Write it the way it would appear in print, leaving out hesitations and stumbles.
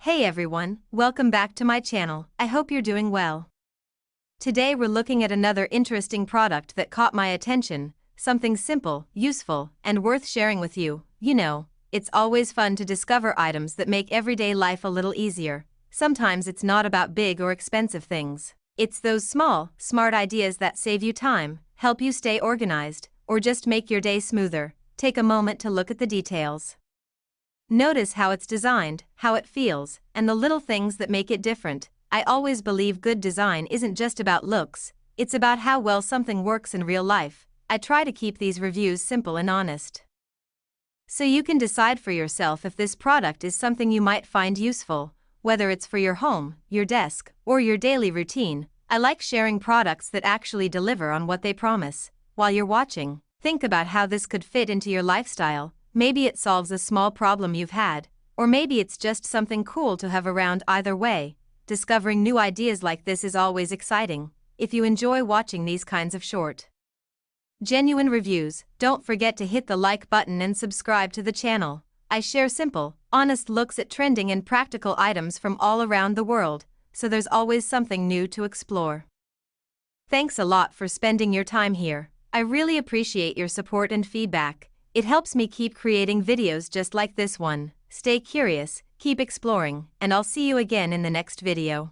Hey everyone, welcome back to my channel. I hope you're doing well. Today we're looking at another interesting product that caught my attention, something simple, useful, and worth sharing with you. You know, it's always fun to discover items that make everyday life a little easier. Sometimes it's not about big or expensive things. It's those small, smart ideas that save you time, help you stay organized, or just make your day smoother. Take a moment to look at the details. Notice how it's designed, how it feels, and the little things that make it different. I always believe good design isn't just about looks, it's about how well something works in real life. I try to keep these reviews simple and honest, so you can decide for yourself if this product is something you might find useful, whether it's for your home, your desk, or your daily routine. I like sharing products that actually deliver on what they promise. While you're watching, think about how this could fit into your lifestyle. Maybe it solves a small problem you've had, or maybe it's just something cool to have around. Either way, discovering new ideas like this is always exciting. If you enjoy watching these kinds of short, genuine reviews, don't forget to hit the like button and subscribe to the channel. I share simple, honest looks at trending and practical items from all around the world, so there's always something new to explore. Thanks a lot for spending your time here. I really appreciate your support and feedback. It helps me keep creating videos just like this one. Stay curious, keep exploring, and I'll see you again in the next video.